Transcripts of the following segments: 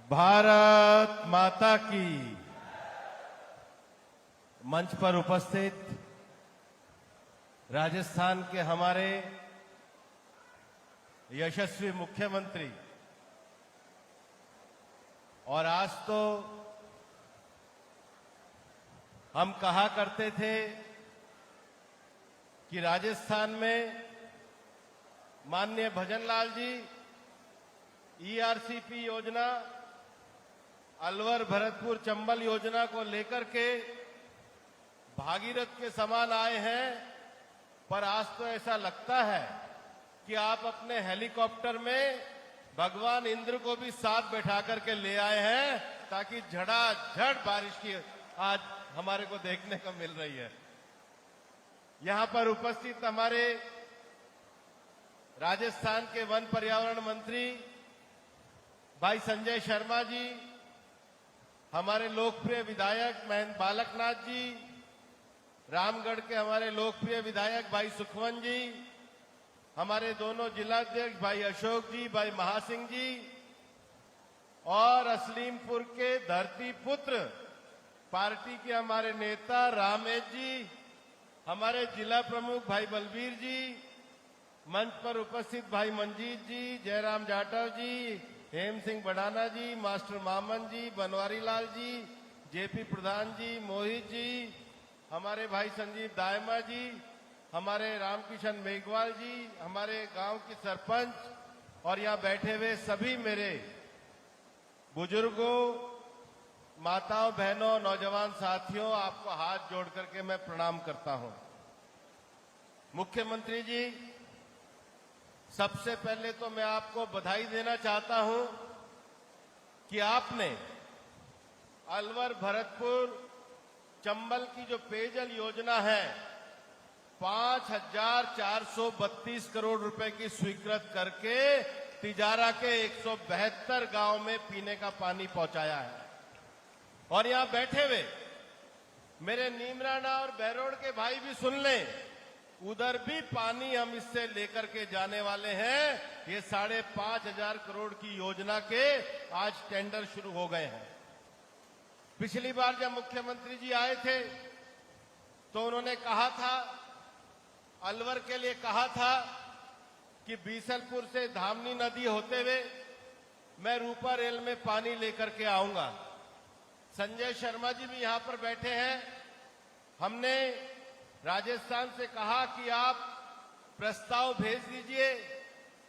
भारत माता की। मंच पर उपस्थित राजस्थान के हमारे यशस्वी मुख्यमंत्री, और आज तो हम कहा करते थे कि राजस्थान में माननीय भजनलाल जी ईआरसीपी योजना, अलवर भरतपुर चंबल योजना को लेकर के भागीरथ के समान आए हैं, पर आज तो ऐसा लगता है कि आप अपने हेलीकॉप्टर में भगवान इंद्र को भी साथ बैठा करके ले आए हैं, ताकि झड़ाझड़ बारिश की आज हमारे को देखने को मिल रही है। यहां पर उपस्थित हमारे राजस्थान के वन पर्यावरण मंत्री भाई संजय शर्मा जी, हमारे लोकप्रिय विधायक महेंद्र बालकनाथ जी, रामगढ़ के हमारे लोकप्रिय विधायक भाई सुखवंत जी, हमारे दोनों जिलाध्यक्ष भाई अशोक जी, भाई महासिंह जी, और असलीमपुर के धरती पुत्र पार्टी के हमारे नेता रामेश जी, हमारे जिला प्रमुख भाई बलबीर जी, मंच पर उपस्थित भाई मंजीत जी, जयराम जाटव जी, हेम सिंह बड़ाना जी, मास्टर मामन जी, बनवारी लाल जी, जेपी प्रधान जी, मोहित जी, हमारे भाई संजीव दायमा जी, हमारे रामकिशन मेघवाल जी, हमारे गांव की सरपंच, और यहां बैठे हुए सभी मेरे बुजुर्गों, माताओं, बहनों, नौजवान साथियों, आपको हाथ जोड़ करके मैं प्रणाम करता हूं। मुख्यमंत्री जी, सबसे पहले तो मैं आपको बधाई देना चाहता हूं कि आपने अलवर भरतपुर चंबल की जो पेयजल योजना है 5,432 करोड़ रुपए की स्वीकृत करके तिजारा के 172 गांव में पीने का पानी पहुंचाया है। और यहां बैठे हुए मेरे नीमराना और बहरोड के भाई भी सुन लें, उधर भी पानी हम इससे लेकर के जाने वाले हैं। ये 5,500 करोड़ की योजना के आज टेंडर शुरू हो गए हैं। पिछली बार जब मुख्यमंत्री जी आए थे तो उन्होंने कहा था, अलवर के लिए कहा था कि बीसलपुर से धामनी नदी होते हुए मैं रूपा रेल में पानी लेकर के आऊंगा। संजय शर्मा जी भी यहां पर बैठे हैं। हमने राजस्थान से कहा कि आप प्रस्ताव भेज दीजिए।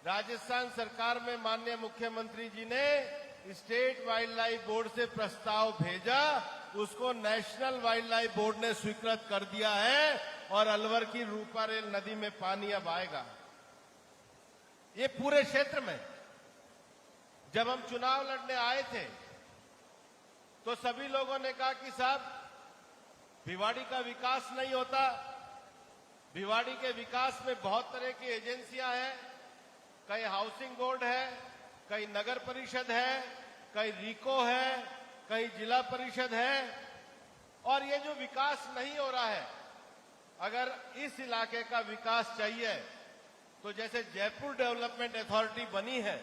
राजस्थान सरकार में माननीय मुख्यमंत्री जी ने स्टेट वाइल्ड लाइफ बोर्ड से प्रस्ताव भेजा, उसको नेशनल वाइल्ड लाइफ बोर्ड ने स्वीकृत कर दिया है और अलवर की रूपा रेल नदी में पानी अब आएगा। ये पूरे क्षेत्र में जब हम चुनाव लड़ने आए थे तो सभी लोगों ने कहा कि साहब भिवाड़ी का विकास नहीं होता, भिवाड़ी के विकास में बहुत तरह की एजेंसियां हैं, कहीं हाउसिंग बोर्ड है, कहीं नगर परिषद है, कहीं रीको है, कहीं जिला परिषद है, और ये जो विकास नहीं हो रहा है, अगर इस इलाके का विकास चाहिए तो जैसे जयपुर डेवलपमेंट अथॉरिटी बनी है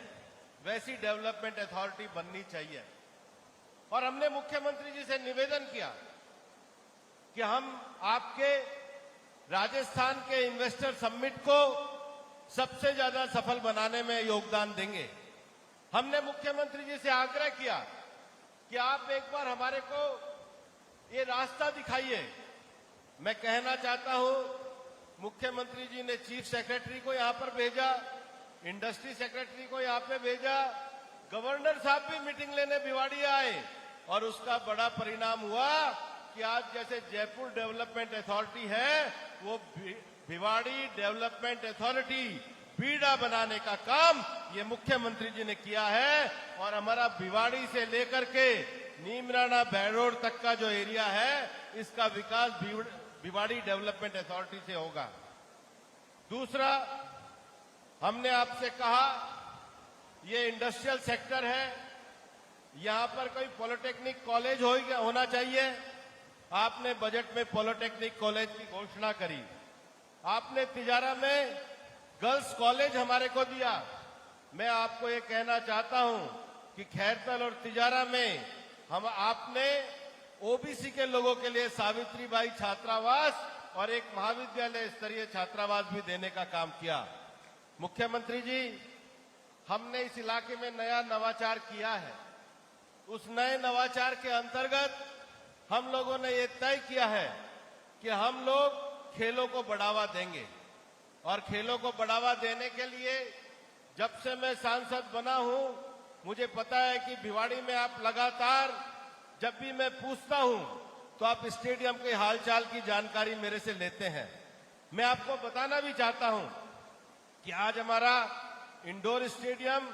वैसी डेवलपमेंट अथॉरिटी बननी चाहिए। और हमने मुख्यमंत्री जी से निवेदन किया कि हम आपके राजस्थान के इन्वेस्टर समिट को सबसे ज्यादा सफल बनाने में योगदान देंगे। हमने मुख्यमंत्री जी से आग्रह किया कि आप एक बार हमारे को ये रास्ता दिखाइए। मैं कहना चाहता हूं, मुख्यमंत्री जी ने चीफ सेक्रेटरी को यहां पर भेजा, इंडस्ट्री सेक्रेटरी को यहां पे भेजा, गवर्नर साहब भी मीटिंग लेने भिवाड़ी आए, और उसका बड़ा परिणाम हुआ कि आज जैसे जयपुर डेवलपमेंट अथॉरिटी है, वो भिवाड़ी डेवलपमेंट अथॉरिटी बीड़ा बनाने का काम ये मुख्यमंत्री जी ने किया है। और हमारा भिवाड़ी से लेकर के नीमराना बहरोड तक का जो एरिया है, इसका विकास भिवाड़ी डेवलपमेंट अथॉरिटी से होगा। दूसरा, हमने आपसे कहा ये इंडस्ट्रियल सेक्टर है, यहां पर कोई पॉलिटेक्निक कॉलेज होना चाहिए। आपने बजट में पॉलिटेक्निक कॉलेज की घोषणा करी, आपने तिजारा में गर्ल्स कॉलेज हमारे को दिया। मैं आपको ये कहना चाहता हूं कि कि खैरतल और तिजारा में आपने ओबीसी के लोगों के लिए सावित्रीबाई छात्रावास और एक महाविद्यालय स्तरीय छात्रावास भी देने का काम किया। मुख्यमंत्री जी, हमने इस इलाके में नया नवाचार किया है। उस नए नवाचार के अंतर्गत हम लोगों ने ये तय किया है कि हम लोग खेलों को बढ़ावा देंगे और खेलों को बढ़ावा देने के लिए जब से मैं सांसद बना हूं, मुझे पता है कि भिवाड़ी में आप लगातार जब भी मैं पूछता हूं तो आप स्टेडियम के हालचाल की जानकारी मेरे से लेते हैं। मैं आपको बताना भी चाहता हूं कि आज हमारा इंडोर स्टेडियम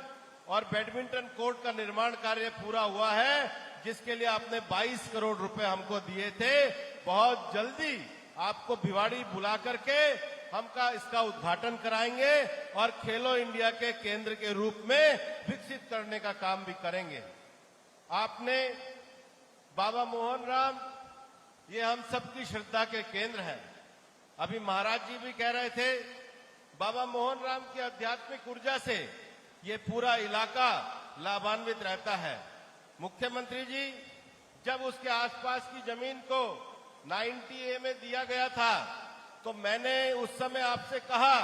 और बैडमिंटन कोर्ट का निर्माण कार्य पूरा हुआ है, जिसके लिए आपने 22 करोड़ रुपए हमको दिए थे। बहुत जल्दी आपको भिवाड़ी बुला करके इसका उद्घाटन कराएंगे और खेलो इंडिया के केंद्र के रूप में विकसित करने का काम भी करेंगे। आपने बाबा मोहन राम, ये हम सबकी श्रद्धा के केंद्र हैं। अभी महाराज जी भी कह रहे थे, बाबा मोहन राम की आध्यात्मिक ऊर्जा से ये पूरा इलाका लाभान्वित रहता है। मुख्यमंत्री जी, जब उसके आसपास की जमीन को 90A में दिया गया था तो मैंने उस समय आपसे कहा,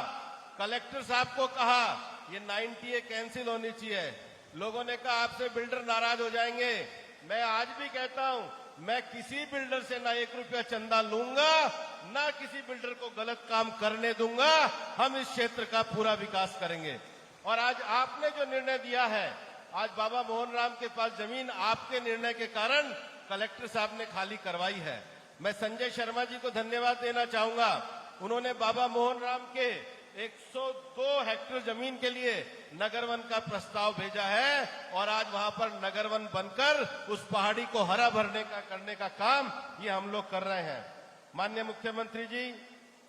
कलेक्टर साहब को कहा, ये 90A कैंसिल होनी चाहिए। लोगों ने कहा आपसे बिल्डर नाराज हो जाएंगे। मैं आज भी कहता हूं, मैं किसी बिल्डर से ना 1 रुपया चंदा लूंगा, ना किसी बिल्डर को गलत काम करने दूंगा। हम इस क्षेत्र का पूरा विकास करेंगे। और आज आपने जो निर्णय दिया है, आज बाबा मोहन राम के पास जमीन आपके निर्णय के कारण कलेक्टर साहब ने खाली करवाई है। मैं संजय शर्मा जी को धन्यवाद देना चाहूंगा। उन्होंने बाबा मोहन राम के 102 हेक्टेयर जमीन के लिए नगर वन का प्रस्ताव भेजा है और आज वहां पर नगर वन बनकर उस पहाड़ी को हरा भरने का करने का काम ये हम लोग कर रहे हैं। माननीय मुख्यमंत्री जी,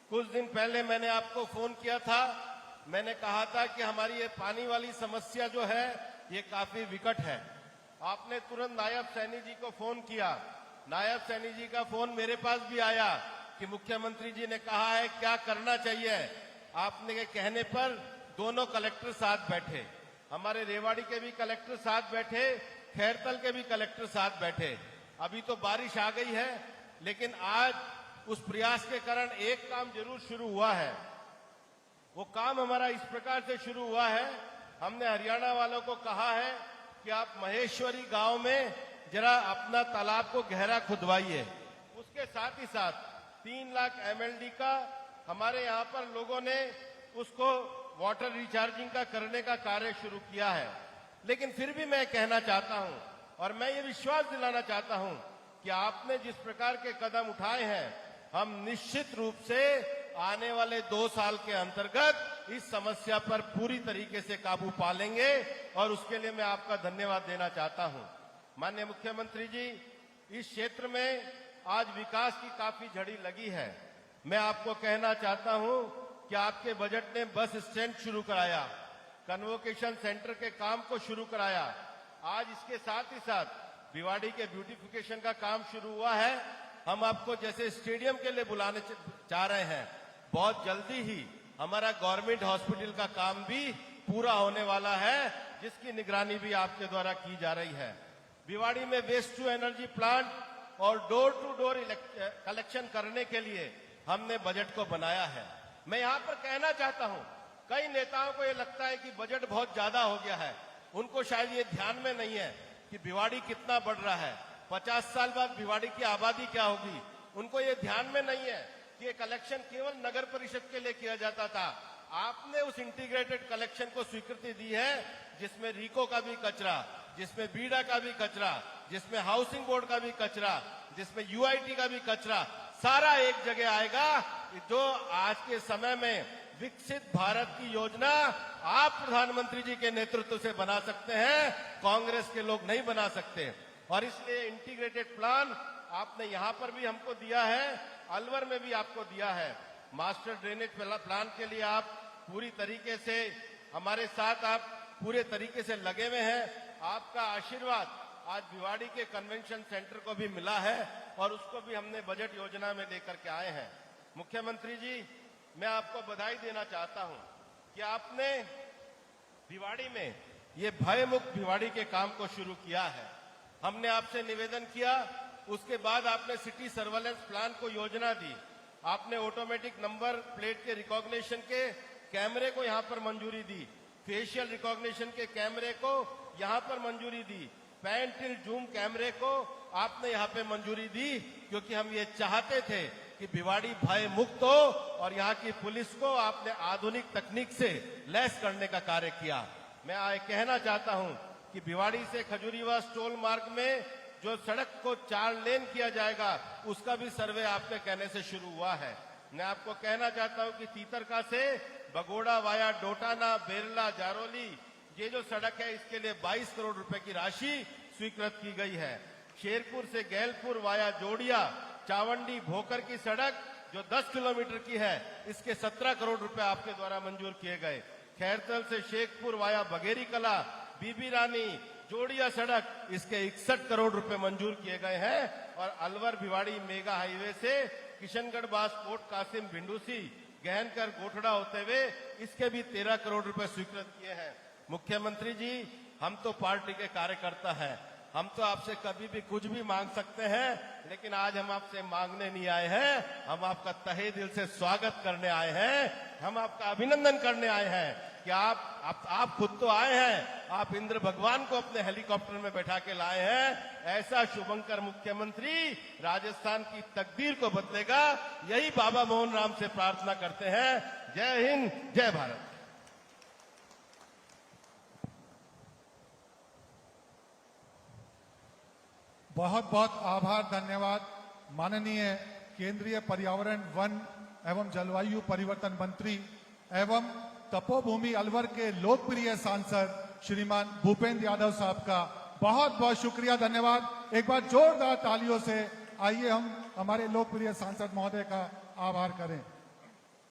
कुछ दिन पहले मैंने आपको फोन किया था। मैंने कहा था कि हमारी ये पानी वाली समस्या जो है ये काफी विकट है। आपने तुरंत नायब सैनी जी को फोन किया। नायब सैनी जी का फोन मेरे पास भी आया कि मुख्यमंत्री जी ने कहा है क्या करना चाहिए। आपने के कहने पर दोनों कलेक्टर साथ बैठे, हमारे रेवाड़ी के भी कलेक्टर साथ बैठे, खैरतल के भी कलेक्टर साथ बैठे। अभी तो बारिश आ गई है, लेकिन आज उस प्रयास के कारण एक काम जरूर शुरू हुआ है। वो काम हमारा इस प्रकार से शुरू हुआ है, हमने हरियाणा वालों को कहा है कि आप महेश्वरी गांव में जरा अपना तालाब को गहरा खुदवाइए। उसके साथ ही साथ 3 लाख MLD का हमारे यहाँ पर लोगों ने उसको वाटर रिचार्जिंग का करने का कार्य शुरू किया है। लेकिन फिर भी मैं कहना चाहता हूं और मैं ये विश्वास दिलाना चाहता हूं कि आपने जिस प्रकार के कदम उठाए हैं, हम निश्चित रूप से आने वाले 2 साल के अंतर्गत इस समस्या पर पूरी तरीके से काबू पा लेंगे और उसके लिए मैं आपका धन्यवाद देना चाहता हूं। माननीय मुख्यमंत्री जी, इस क्षेत्र में आज विकास की काफी झड़ी लगी है। मैं आपको कहना चाहता हूं कि आपके बजट ने बस स्टैंड शुरू कराया, कन्वोकेशन सेंटर के काम को शुरू कराया। आज इसके साथ ही साथ भिवाड़ी के ब्यूटिफिकेशन का काम शुरू हुआ है। हम आपको जैसे स्टेडियम के लिए बुलाने चाह रहे हैं, बहुत जल्दी ही हमारा गवर्नमेंट हॉस्पिटल का काम भी पूरा होने वाला है, जिसकी निगरानी भी आपके द्वारा की जा रही है। भिवाड़ी में वेस्ट टू एनर्जी प्लांट और डोर टू डोर कलेक्शन करने के लिए हमने बजट को बनाया है। मैं यहां पर कहना चाहता हूं, कई नेताओं को यह लगता है कि बजट बहुत ज्यादा हो गया है। उनको शायद ये ध्यान में नहीं है कि भिवाड़ी कितना बढ़ रहा है, 50 साल बाद भिवाड़ी की आबादी क्या होगी। उनको ये ध्यान में नहीं है कि ये कलेक्शन केवल नगर परिषद के लिए किया जाता था। आपने उस इंटीग्रेटेड कलेक्शन को स्वीकृति दी है, जिसमें रीको का भी कचरा, जिसमें बीडा का भी कचरा, जिसमें हाउसिंग बोर्ड का भी कचरा, जिसमें UIT का भी कचरा, सारा एक जगह आएगा। जो आज के समय में विकसित भारत की योजना आप प्रधानमंत्री जी के नेतृत्व से बना सकते हैं, कांग्रेस के लोग नहीं बना सकते। और इसलिए इंटीग्रेटेड प्लान आपने यहां पर भी हमको दिया है, अलवर में भी आपको दिया है। मास्टर ड्रेनेज प्लान के लिए आप पूरी तरीके से हमारे साथ आप पूरे तरीके से लगे हुए हैं। आपका आशीर्वाद आज भिवाड़ी के कन्वेंशन सेंटर को भी मिला है और उसको भी हमने बजट योजना में लेकर के आए हैं। मुख्यमंत्री जी, मैं आपको बधाई देना चाहता हूं कि आपने भिवाड़ी में ये भयमुक्त भिवाड़ी के काम को शुरू किया है। हमने आपसे निवेदन किया, उसके बाद आपने सिटी सर्वेलेंस प्लान को योजना दी, आपने ऑटोमेटिक नंबर प्लेट के रिकॉग्निशन के कैमरे को यहां पर मंजूरी दी, फेशियल रिकॉग्निशन के कैमरे को यहां पर मंजूरी दी, पैन टिल्ट जूम कैमरे को आपने यहां पे मंजूरी दी, क्योंकि हम ये चाहते थे कि भिवाड़ी भय मुक्त हो और यहाँ की पुलिस को आपने आधुनिक तकनीक से लैस करने का कार्य किया। मैं कहना चाहता हूं कि भिवाड़ी से खजूरीवास टोल मार्ग में जो सड़क को 4 लेन किया जाएगा, उसका भी सर्वे आपके कहने से शुरू हुआ है। मैं आपको कहना चाहता हूं कि तीतरका से बगोड़ा वाया डोटाना, बेरला, जारोली, ये जो सड़क है, इसके लिए 22 करोड़ रुपए की राशि स्वीकृत की गई है। शेरपुर से गैलपुर वाया जोड़िया, चावंडी, भोकर की सड़क जो 10 किलोमीटर की है, इसके 17 करोड़ रुपए आपके द्वारा मंजूर किए गए। खैरतल से शेखपुर वाया बघेरी कला, बीबी रानी, जोड़िया सड़क, इसके 61 करोड़ रुपए मंजूर किए गए हैं। और अलवर भिवाड़ी मेगा हाईवे से किशनगढ़ बासकोट कासिम भिंडूसी, गहनकर गोठड़ा होते हुए इसके भी 13 करोड़ रुपए स्वीकृत किए हैं। मुख्यमंत्री जी, हम तो पार्टी के कार्यकर्ता हैं, हम तो आपसे कभी भी कुछ भी मांग सकते हैं, लेकिन आज हम आपसे मांगने नहीं आए हैं, हम आपका तहे दिल से स्वागत करने आए हैं, हम आपका अभिनंदन करने आए हैं कि आप खुद तो आए हैं, आप इंद्र भगवान को अपने हेलीकॉप्टर में बैठा के लाए हैं। ऐसा शुभंकर मुख्यमंत्री राजस्थान की तकदीर को बदलेगा, यही बाबा मोहन राम से प्रार्थना करते हैं। जय हिंद, जय भारत। बहुत बहुत आभार, धन्यवाद माननीय केंद्रीय पर्यावरण, वन एवं जलवायु परिवर्तन मंत्री एवं तपोभूमि अलवर के लोकप्रिय सांसद श्रीमान भूपेंद्र यादव साहब का बहुत बहुत शुक्रिया, धन्यवाद। एक बार जोरदार तालियों से आइए हम हमारे लोकप्रिय सांसद महोदय का आभार करें।